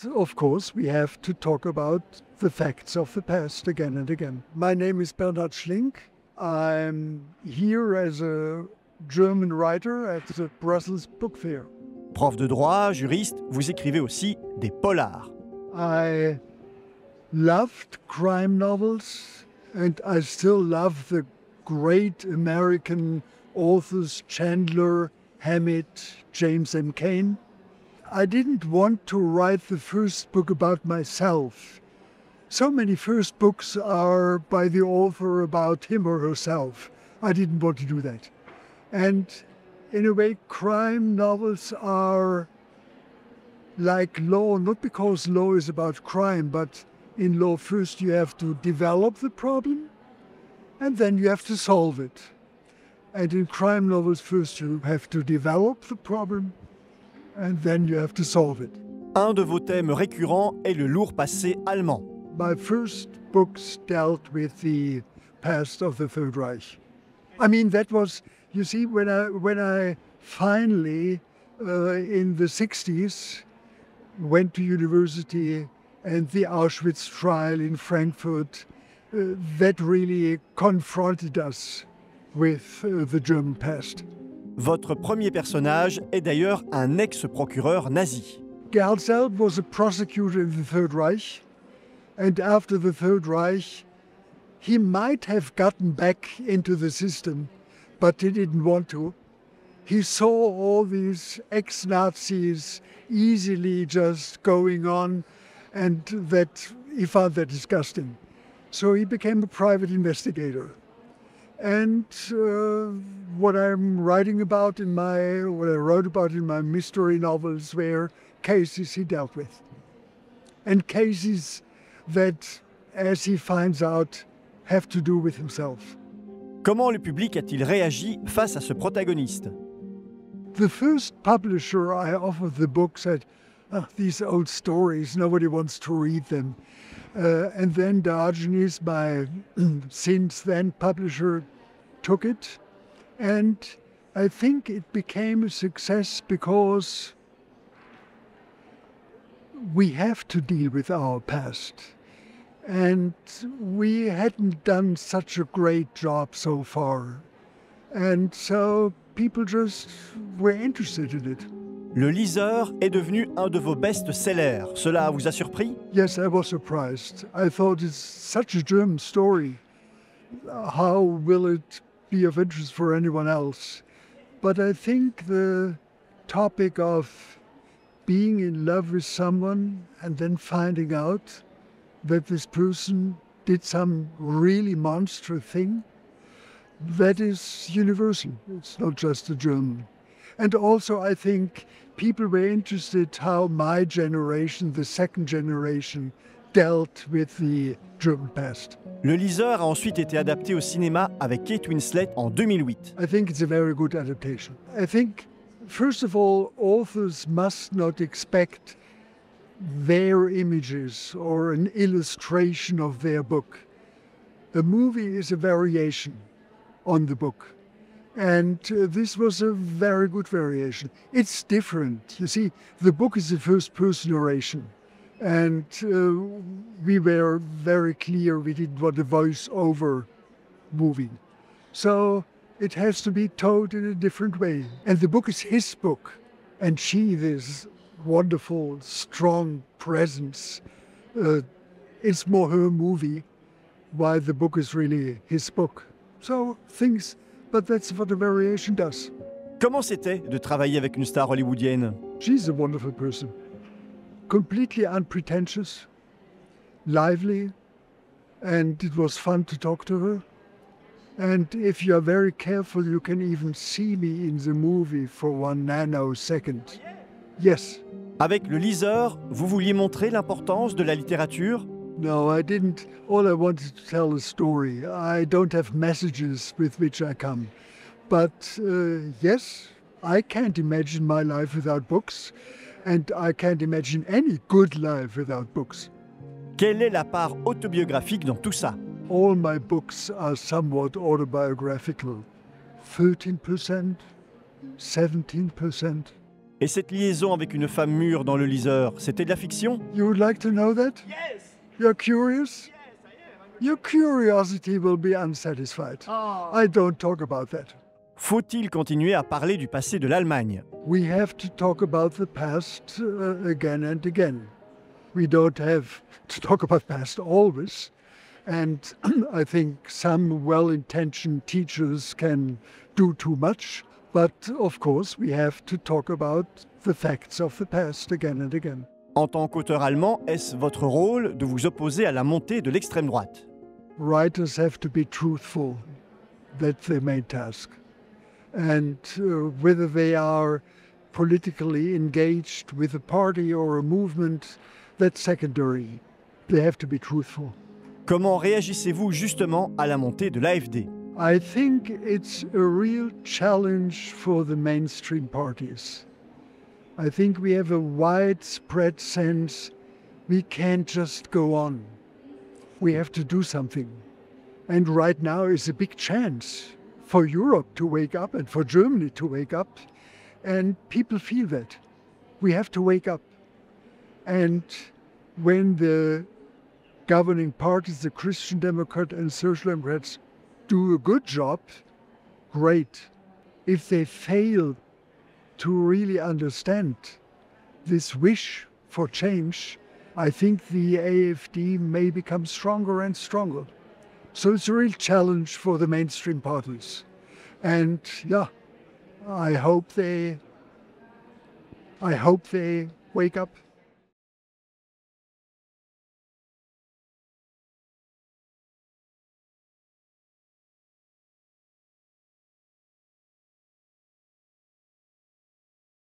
of course, we have to talk about the facts of the past again and again. My name is Bernhard Schlink. I'm here as a German writer at the Brussels Book Fair. Prof de droit, juriste, vous écrivez aussi des polars. I loved crime novels, and I still love the great American authors Chandler, Hammett, James M. Cain. I didn't want to write the first book about myself. So many first books are by the author about him or herself. I didn't want to do that. And in a way, crime novels are like law, not because law is about crime, but in law first you have to develop the problem and then you have to solve it. And in crime novels first you have to develop the problem and then you have to solve it. Un de vos thèmes récurrents est le lourd passé allemand. My first books dealt with the past of the Third Reich. I mean, that was, you see, when I finally, in the 60s, went to university and the Auschwitz trial in Frankfurt, that really confronted us with the German past. Votre premier personnage est d'ailleurs un ex-procureur nazi. Gerseld was a prosecutor in the Third Reich, and after the Third Reich, he might have gotten back into the system, but he didn't want to. He saw all these ex-Nazis easily just going on, and that he found that disgusting. So he became a private investigator. And what I wrote about in my mystery novels were cases he dealt with. And cases that, as he finds out, have to do with himself. Comment le public a-t-il réagi face à ce protagoniste? The first publisher I offered the book said, these old stories, nobody wants to read them. And then Diogenes, my since then publisher, took it. And I think it became a success because we have to deal with our past. And we hadn't done such a great job so far. And so people just were interested in it. Le Liseur est devenu un de vos best-sellers. Cela vous a surpris? Yes, I was surprised. I thought it's such a German story. How will it be of interest for anyone else? But I think the topic of being in love with someone and then finding out that this person did some really monstrous thing, that is universal. It's not just a German. And also I think people were interested how my generation, the second generation, dealt with the German past. Le Liseur a ensuite été adapté au cinéma avec Kate Winslet en 2008. I think it's a very good adaptation. I think, first of all, authors must not expect their images or an illustration of their book. A movie is a variation on the book. And this was a very good variation. It's different. You see, the book is a first-person narration. And we were very clear we didn't want a voice-over movie. So it has to be told in a different way. And the book is his book. And she, this wonderful, strong presence, it's more her movie, while the book is really his book. So things... But that's what a variation does. Comment c'était de travailler avec une star hollywoodienne? She's a wonderful person. Completely unpretentious, lively, and it was fun to talk to her. And if you are very careful, you can even see me in the movie for 1 nanosecond. Yes. Avec le Liseur, vous vouliez montrer l'importance de la littérature? No, I didn't. All I wanted to tell a story. I don't have messages with which I come. But yes, I can't imagine my life without books. And I can't imagine any good life without books. Quelle est la part autobiographique dans tout ça? All my books are somewhat autobiographical. 13%, 17%. Et cette liaison avec une femme mûre dans le Liseur, c'était de la fiction? You would like to know that? Yes. You're curious? Yes, I am. Your curiosity will be unsatisfied. Oh. I don't talk about that. Faut-il continuer à parler du passé de l'Allemagne? We have to talk about the past again and again. We don't have to talk about past always. And I think some well-intentioned teachers can do too much. But of course, we have to talk about the facts of the past again and again. En tant qu'auteur allemand, est-ce votre rôle de vous opposer à la montée de l'extrême droite? Writers have to be truthful. That's their main task. And whether they are politically engaged with a party or a movement, that's secondary. They have to be truthful. Comment réagissez-vous justement à la montée de l'AfD? I think it's a real challenge for the mainstream parties. I think we have a widespread sense we can't just go on. We have to do something. And right now is a big chance for Europe to wake up and for Germany to wake up. And people feel that. We have to wake up. And when the governing parties, the Christian Democrats and Social Democrats, do a good job, great. If they fail to really understand this wish for change, I think the AfD may become stronger and stronger. So it's a real challenge for the mainstream parties. And yeah, I hope they wake up.